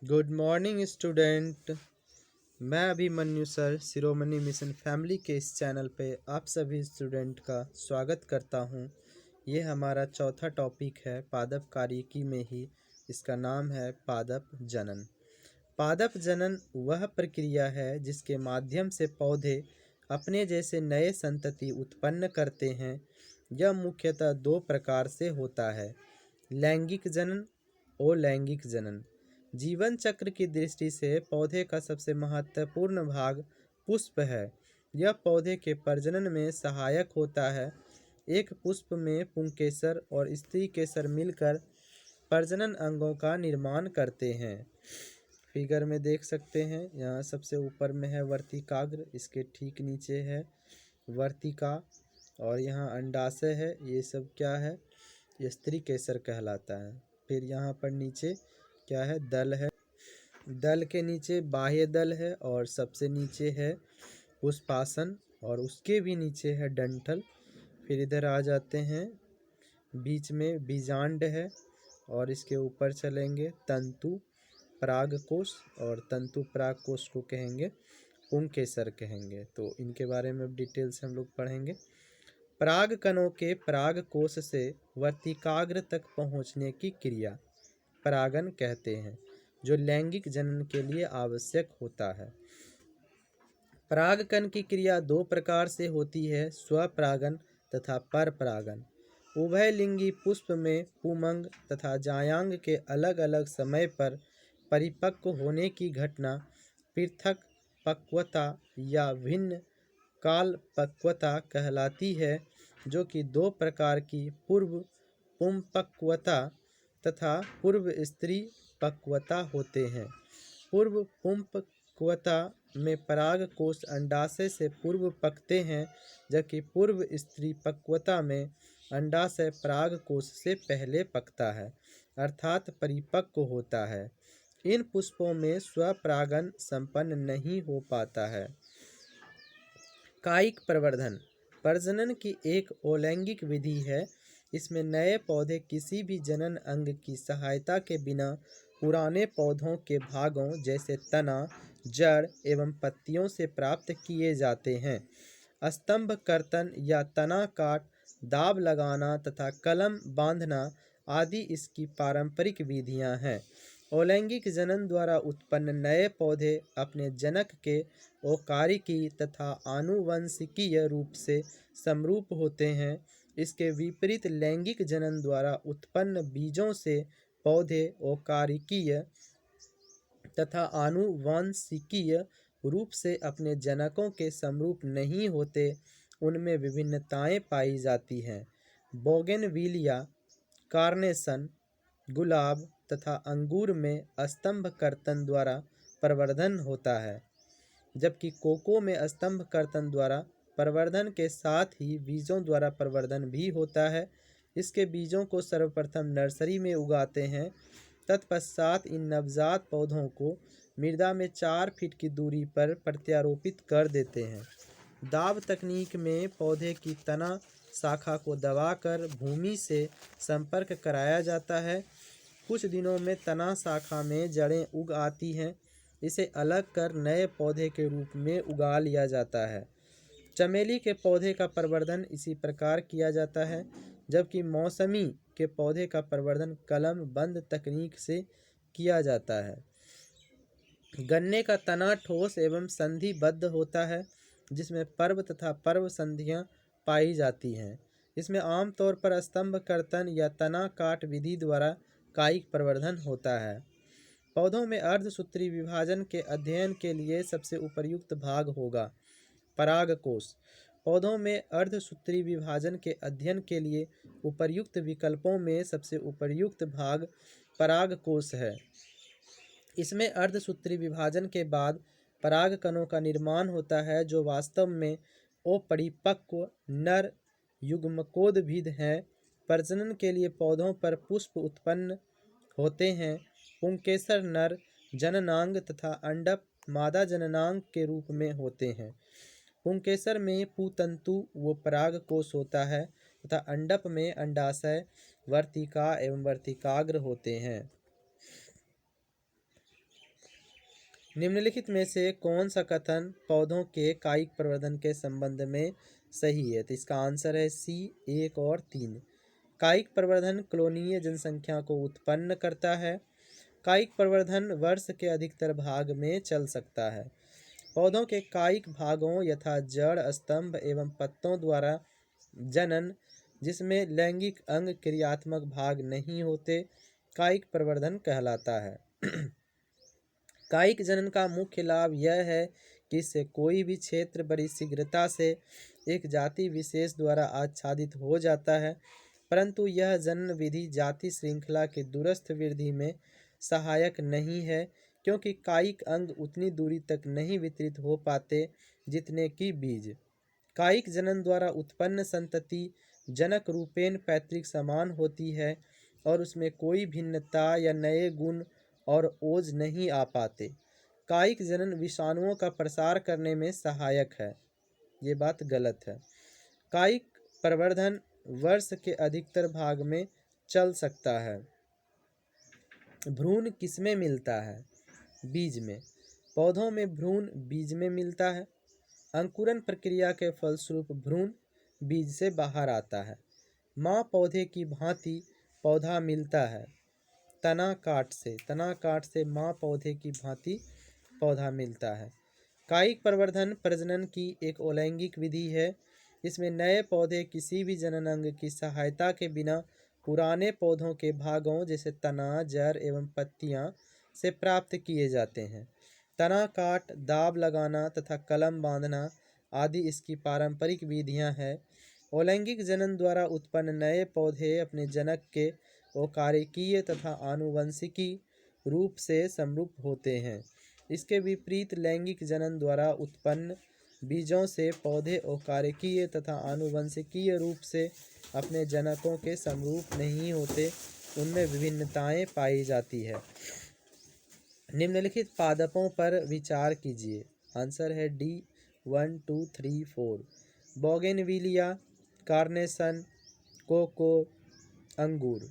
Good morning student. मैं Abhimanyu sir शिरोमणि mission family के इस चैनल पे आप सभी स्टूडेंट का स्वागत करता हूँ। ये हमारा चौथा टॉपिक है पादप कार्यकी में ही। इसका नाम है पादप जनन। पादप जनन वह प्रक्रिया है जिसके माध्यम से पौधे अपने जैसे नए संतति उत्पन्न करते हैं। यह मुख्यतः दो प्रकार से होता है, लैंगिक जनन और लैंगिक जनन। जीवन चक्र की दृष्टि से पौधे का सबसे महत्वपूर्ण भाग पुष्प है। यह पौधे के प्रजनन में सहायक होता है। एक पुष्प में पुंकेसर और स्त्री केसर मिलकर प्रजनन अंगों का निर्माण करते हैं। फिगर में देख सकते हैं, यहाँ सबसे ऊपर में है वर्तिकाग्र, इसके ठीक नीचे है वर्तिका और यहाँ अंडाशय है। ये सब क्या है? ये स्त्री केसर कहलाता है। फिर यहाँ पर नीचे क्या है? दल है। दल के नीचे बाह्य दल है और सबसे नीचे है पुष्पासन और उसके भी नीचे है डंठल। फिर इधर आ जाते हैं, बीच में बीजांड है और इसके ऊपर चलेंगे तंतु परागकोश और तंतु परागकोश को कहेंगे पुंकेसर कहेंगे। तो इनके बारे में डिटेल से हम लोग पढ़ेंगे। पराग कणों के परागकोश से वर्तिकाग्र तक पहुंचने की क्रिया परागन कहते हैं, जो लैंगिक जनन के लिए आवश्यक होता है। परागकण की क्रिया दो प्रकार से होती है, स्वपरागन तथा परपरागन। उभयलिंगी पुष्प में पुमंग तथा जायांग के अलग अलग समय पर परिपक्व होने की घटना पृथक पक्वता या भिन्न काल पक्वता कहलाती है, जो कि दो प्रकार की पूर्व पुंपक्वता तथा पूर्व स्त्री पक्वता होते हैं। पूर्व पुंपक्वता में पराग कोश अंडाशय से पूर्व पकते हैं, जबकि पूर्व स्त्री पक्वता में अंडाशय पराग कोश से पहले पकता है, अर्थात परिपक्व होता है। इन पुष्पों में स्वपरागन संपन्न नहीं हो पाता है। कायिक प्रवर्धन प्रजनन की एक अलैंगिक विधि है। इसमें नए पौधे किसी भी जनन अंग की सहायता के बिना पुराने पौधों के भागों जैसे तना, जड़ एवं पत्तियों से प्राप्त किए जाते हैं। स्तंभ कर्तन या तना काट, दाब लगाना तथा कलम बांधना आदि इसकी पारंपरिक विधियां हैं। अलैंगिक जनन द्वारा उत्पन्न नए पौधे अपने जनक के औकारिकी तथा आनुवंशिकीय रूप से समरूप होते हैं। इसके विपरीत लैंगिक जनन द्वारा उत्पन्न बीजों से पौधे औकारिकीय तथा आनुवंशिकीय रूप से अपने जनकों के समरूप नहीं होते। उनमें विभिन्नताएं पाई जाती हैं। बोगेनविलिया, कार्नेशन, गुलाब तथा अंगूर में स्तंभ कर्तन द्वारा प्रवर्धन होता है, जबकि कोको में स्तंभ कर्तन द्वारा प्रवर्धन के साथ ही बीजों द्वारा प्रवर्धन भी होता है। इसके बीजों को सर्वप्रथम नर्सरी में उगाते हैं। तत्पश्चात इन नवजात पौधों को मृदा में 4 फीट की दूरी पर प्रत्यारोपित कर देते हैं। दाब तकनीक में पौधे की तना शाखा को दबाकर भूमि से संपर्क कराया जाता है। कुछ दिनों में तना शाखा में जड़ें उग आती हैं। इसे अलग कर नए पौधे के रूप में उगा लिया जाता है। चमेली के पौधे का प्रवर्धन इसी प्रकार किया जाता है, जबकि मौसमी के पौधे का प्रवर्धन कलम बंद तकनीक से किया जाता है। गन्ने का तना ठोस एवं संधिबद्ध होता है, जिसमें पर्व तथा पर्व संधियां पाई जाती हैं। इसमें आमतौर पर स्तंभ कर्तन या तना काट विधि द्वारा कायिक प्रवर्धन होता है। पौधों में अर्धसूत्री विभाजन के अध्ययन के लिए सबसे उपयुक्त भाग होगा परागकोश। पौधों में अर्धसूत्री विभाजन के अध्ययन के लिए उपर्युक्त विकल्पों में सबसे उपर्युक्त भाग परागकोश है। इसमें अर्धसूत्री विभाजन के बाद पराग कणों का निर्माण होता है, जो वास्तव में अपरिपक्व नर युग्मकोद्भिद हैं। प्रजनन के लिए पौधों पर पुष्प उत्पन्न होते हैं। पुंकेसर नर जननांग तथा अंडप मादा जननांग के रूप में होते हैं। पुंकेसर में पुतंतु व परागकोश होता है तथा अंडप में अंडाशय, वर्तिका एवं वर्तिकाग्र होते हैं। निम्नलिखित में से कौन सा कथन पौधों के कायिक प्रवर्धन के संबंध में सही है? तो इसका आंसर है सी 1 और 3। कायिक प्रवर्धन कॉलोनीय जनसंख्या को उत्पन्न करता है। कायिक प्रवर्धन वर्ष के अधिकतर भाग में चल सकता है। पौधों के कायिक भागों यथा जड़, स्तंभ एवं पत्तों द्वारा जनन, जिसमें लैंगिक अंग क्रियात्मक भाग नहीं होते, कायिक प्रवर्धन कहलाता है। कायिक जनन का मुख्य लाभ यह है कि इससे कोई भी क्षेत्र बड़ी शीघ्रता से एक जाति विशेष द्वारा आच्छादित हो जाता है, परंतु यह जनन विधि जाति श्रृंखला की दूरस्थ वृद्धि में सहायक नहीं है, क्योंकि कायिक अंग उतनी दूरी तक नहीं वितरित हो पाते जितने कि बीज। कायिक जनन द्वारा उत्पन्न संतति जनक रूपेण पैतृक समान होती है और उसमें कोई भिन्नता या नए गुण और ओज नहीं आ पाते। कायिक जनन विषाणुओं का प्रसार करने में सहायक है। ये बात गलत है। कायिक प्रवर्धन वर्ष के अधिकतर भाग में चल सकता है। भ्रूण किसमें मिलता है? बीज में। पौधों में भ्रूण बीज में मिलता है। अंकुरन प्रक्रिया के फलस्वरूप भ्रूण बीज से बाहर आता है। माँ पौधे की भांति पौधा मिलता है। तना काट से माँ पौधे की भांति पौधा मिलता है। कायिक प्रवर्धन प्रजनन की एक अलैंगिक विधि है। इसमें नए पौधे किसी भी जनन अंग की सहायता के बिना पुराने पौधों के भागों जैसे तना, जड़ एवं पत्तियां से प्राप्त किए जाते हैं। तना काट, दाब लगाना तथा कलम बांधना आदि इसकी पारंपरिक विधियां हैं। अलैंगिक जनन द्वारा उत्पन्न नए पौधे अपने जनक के ओकारिकीय तथा आनुवंशिकी रूप से समरूप होते हैं। इसके विपरीत लैंगिक जनन द्वारा उत्पन्न बीजों से पौधे ओकारिकीय तथा आनुवंशिकीय रूप से अपने जनकों के समरूप नहीं होते, उनमें विभिन्नताएं पाई जाती है। निम्नलिखित पादपों पर विचार कीजिए। आंसर है डी 1, 2, 3, 4। बोगेनविलिया, कार्नेशन, कोको, अंगूर।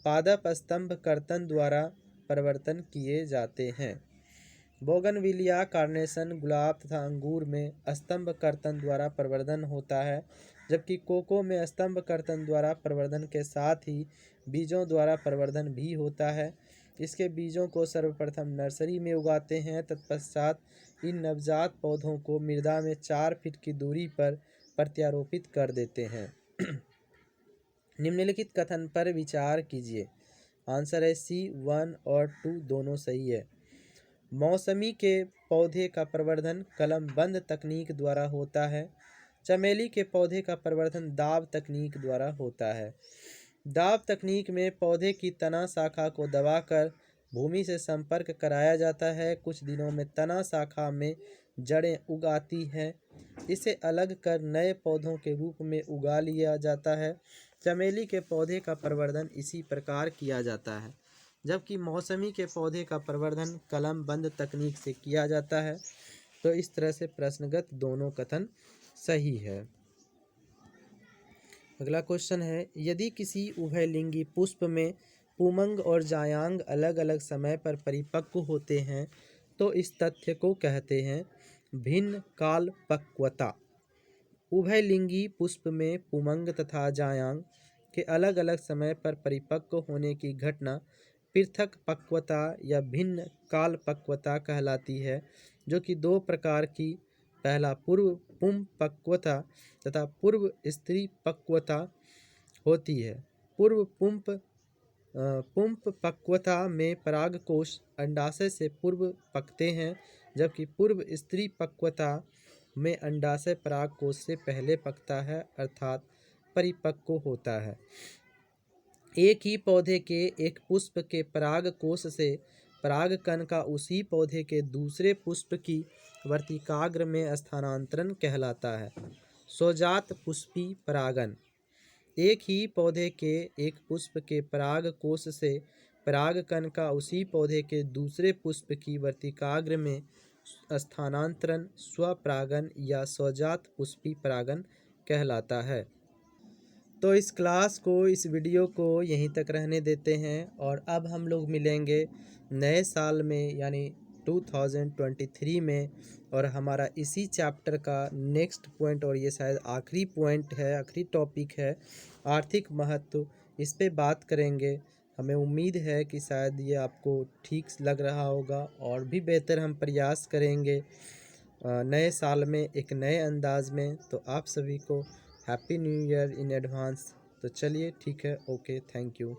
पादप स्तंभ कर्तन द्वारा परिवर्तन किए जाते हैं। बोगनविलिया, कार्नेशन, गुलाब तथा अंगूर में स्तंभ कर्तन द्वारा प्रवर्धन होता है, जबकि कोको में स्तंभ कर्तन द्वारा प्रवर्धन के साथ ही बीजों द्वारा प्रवर्धन भी होता है। इसके बीजों को सर्वप्रथम नर्सरी में उगाते हैं, तत्पश्चात इन नवजात पौधों को मृदा में 4 फीट की दूरी पर प्रत्यारोपित कर देते हैं। निम्नलिखित कथन पर विचार कीजिए। आंसर है सी 1 और 2 दोनों सही है। मौसमी के पौधे का प्रवर्धन कलमबंद तकनीक द्वारा होता है। चमेली के पौधे का प्रवर्धन दाब तकनीक द्वारा होता है। दाब तकनीक में पौधे की तना शाखा को दबाकर भूमि से संपर्क कराया जाता है। कुछ दिनों में तना शाखा में जड़ें उग आती हैं। इसे अलग कर नए पौधों के रूप में उगा लिया जाता है। चमेली के पौधे का प्रवर्धन इसी प्रकार किया जाता है, जबकि मौसमी के पौधे का प्रवर्धन कलम बंद तकनीक से किया जाता है। तो इस तरह से प्रश्नगत दोनों कथन सही है। अगला क्वेश्चन है, यदि किसी उभयलिंगी पुष्प में पुमंग और जायांग अलग अलग समय पर परिपक्व होते हैं तो इस तथ्य को कहते हैं भिन्न काल पक्वता। उभयलिंगी पुष्प में पुमंग तथा जायांग के अलग अलग समय पर परिपक्व होने की घटना पृथक पक्वता या भिन्न काल पक्वता कहलाती है, जो कि 2 प्रकार की, पहला पूर्व पुंप पक्वता तथा पूर्व स्त्री पक्वता होती है। पूर्व पुंप पक्वता में परागकोश अंडाशय से पूर्व पकते हैं, जबकि पूर्व स्त्री पक्वता में अंडाशय परागकोश से पहले पकता है, अर्थात परिपक्व होता है। एक ही पौधे के एक पुष्प के परागकोश से परागकण का उसी पौधे के दूसरे पुष्प की वर्तिकाग्र में स्थानांतरण कहलाता है स्वजात पुष्पी परागन। एक ही पौधे के एक पुष्प के परागकोश से परागकण का उसी पौधे के दूसरे पुष्प की वर्तिकाग्र में स्थानांतरण स्वपरागन या स्वजात पुष्पी परागन कहलाता है। तो इस क्लास को, इस वीडियो को यहीं तक रहने देते हैं और अब हम लोग मिलेंगे नए साल में, यानी 2023 में। और हमारा इसी चैप्टर का नेक्स्ट पॉइंट, और ये शायद आखिरी पॉइंट है, आखिरी टॉपिक है, आर्थिक महत्व। इस पे बात करेंगे। हमें उम्मीद है कि शायद ये आपको ठीक लग रहा होगा, और भी बेहतर हम प्रयास करेंगे नए साल में एक नए अंदाज में। तो आप सभी को happy new year in advance. तो चलिए ठीक है, ओके, थैंक यू।